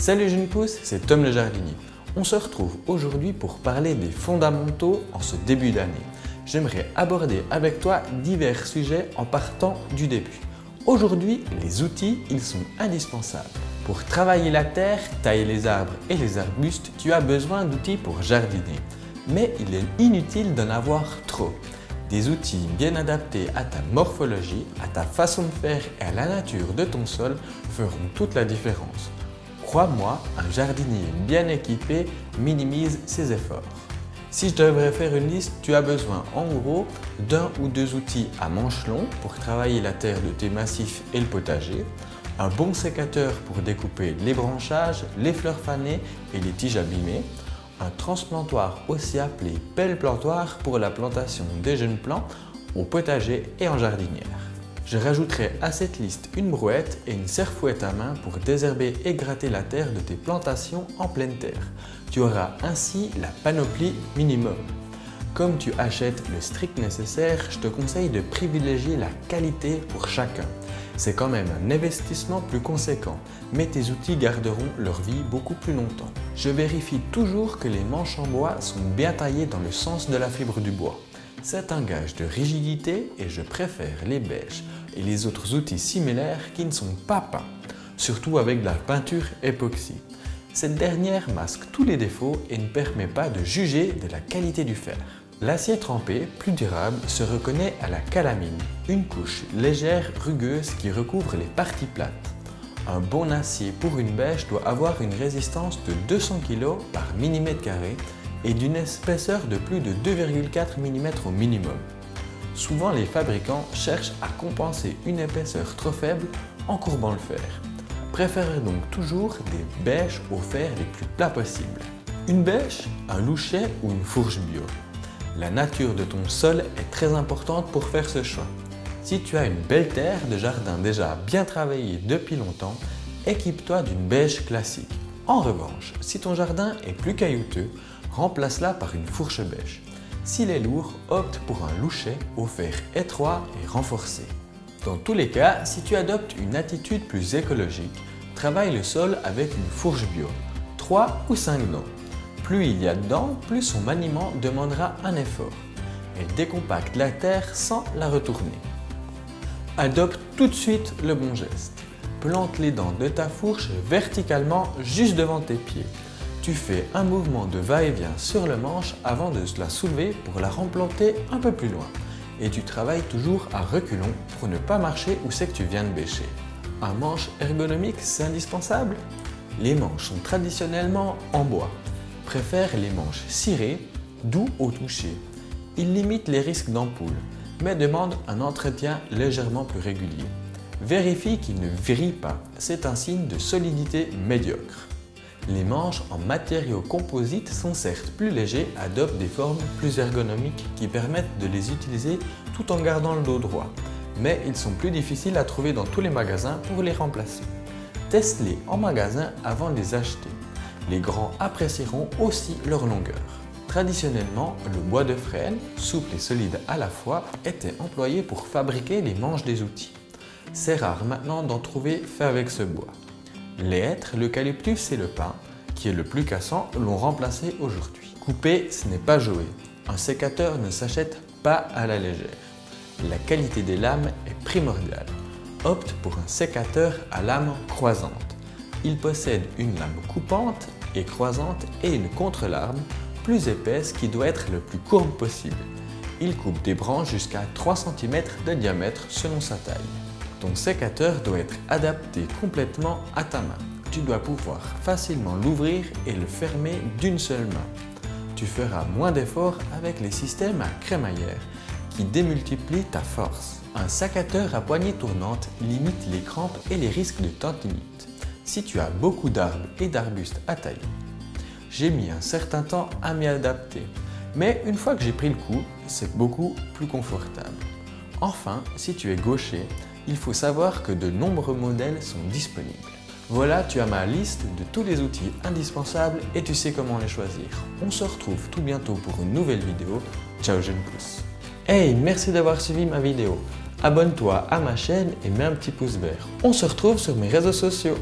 Salut jeunes pousses, c'est Tom le jardinier. On se retrouve aujourd'hui pour parler des fondamentaux en ce début d'année. J'aimerais aborder avec toi divers sujets en partant du début. Aujourd'hui, les outils, ils sont indispensables. Pour travailler la terre, tailler les arbres et les arbustes, tu as besoin d'outils pour jardiner. Mais il est inutile d'en avoir trop. Des outils bien adaptés à ta morphologie, à ta façon de faire et à la nature de ton sol feront toute la différence. Crois-moi, un jardinier bien équipé minimise ses efforts. Si je devrais faire une liste, tu as besoin en gros d'un ou deux outils à manche longue pour travailler la terre de tes massifs et le potager, un bon sécateur pour découper les branchages, les fleurs fanées et les tiges abîmées, un transplantoir aussi appelé pelle plantoir pour la plantation des jeunes plants au potager et en jardinière. Je rajouterai à cette liste une brouette et une serre-fouette à main pour désherber et gratter la terre de tes plantations en pleine terre. Tu auras ainsi la panoplie minimum. Comme tu achètes le strict nécessaire, je te conseille de privilégier la qualité pour chacun. C'est quand même un investissement plus conséquent, mais tes outils garderont leur vie beaucoup plus longtemps. Je vérifie toujours que les manches en bois sont bien taillées dans le sens de la fibre du bois. C'est un gage de rigidité et je préfère les bêches et les autres outils similaires qui ne sont pas peints, surtout avec de la peinture époxy. Cette dernière masque tous les défauts et ne permet pas de juger de la qualité du fer. L'acier trempé, plus durable, se reconnaît à la calamine, une couche légère, rugueuse qui recouvre les parties plates. Un bon acier pour une bêche doit avoir une résistance de 200 kg par millimètre carré et d'une épaisseur de plus de 2,4 mm au minimum. Souvent, les fabricants cherchent à compenser une épaisseur trop faible en courbant le fer. Préférez donc toujours des bêches au fer les plus plats possibles. Une bêche, un louchet ou une fourche bio. La nature de ton sol est très importante pour faire ce choix. Si tu as une belle terre de jardin déjà bien travaillée depuis longtemps, équipe-toi d'une bêche classique. En revanche, si ton jardin est plus caillouteux, remplace-la par une fourche bêche. S'il est lourd, opte pour un louchet au fer étroit et renforcé. Dans tous les cas, si tu adoptes une attitude plus écologique, travaille le sol avec une fourche bio, 3 ou 5 dents. Plus il y a dedans, plus son maniement demandera un effort. Elle décompacte la terre sans la retourner. Adopte tout de suite le bon geste. Plante les dents de ta fourche verticalement juste devant tes pieds. Tu fais un mouvement de va-et-vient sur le manche avant de la soulever pour la replanter un peu plus loin. Et tu travailles toujours à reculons pour ne pas marcher où c'est que tu viens de bêcher. Un manche ergonomique, c'est indispensable? Les manches sont traditionnellement en bois. Préfère les manches cirées, doux au toucher. Ils limitent les risques d'ampoule, mais demandent un entretien légèrement plus régulier. Vérifie qu'ils ne vrillent pas, c'est un signe de solidité médiocre. Les manches en matériaux composites sont certes plus légers, adoptent des formes plus ergonomiques qui permettent de les utiliser tout en gardant le dos droit. Mais ils sont plus difficiles à trouver dans tous les magasins pour les remplacer. Teste-les en magasin avant de les acheter. Les grands apprécieront aussi leur longueur. Traditionnellement, le bois de frêne, souple et solide à la fois, était employé pour fabriquer les manches des outils. C'est rare maintenant d'en trouver fait avec ce bois. Les hêtres, l'eucalyptus et le pin, qui est le plus cassant, l'ont remplacé aujourd'hui. Couper, ce n'est pas jouer. Un sécateur ne s'achète pas à la légère. La qualité des lames est primordiale. Opte pour un sécateur à lame croisante. Il possède une lame coupante et croisante et une contre-lame plus épaisse qui doit être le plus courbe possible. Il coupe des branches jusqu'à 3 cm de diamètre selon sa taille. Ton sécateur doit être adapté complètement à ta main. Tu dois pouvoir facilement l'ouvrir et le fermer d'une seule main. Tu feras moins d'efforts avec les systèmes à crémaillère qui démultiplient ta force. Un sécateur à poignée tournante limite les crampes et les risques de tendinite. Si tu as beaucoup d'arbres et d'arbustes à tailler. J'ai mis un certain temps à m'y adapter, mais une fois que j'ai pris le coup, c'est beaucoup plus confortable. Enfin, si tu es gaucher, il faut savoir que de nombreux modèles sont disponibles. Voilà, tu as ma liste de tous les outils indispensables et tu sais comment les choisir. On se retrouve tout bientôt pour une nouvelle vidéo. Ciao jeunes pousses. Hey, merci d'avoir suivi ma vidéo. Abonne-toi à ma chaîne et mets un petit pouce vert. On se retrouve sur mes réseaux sociaux.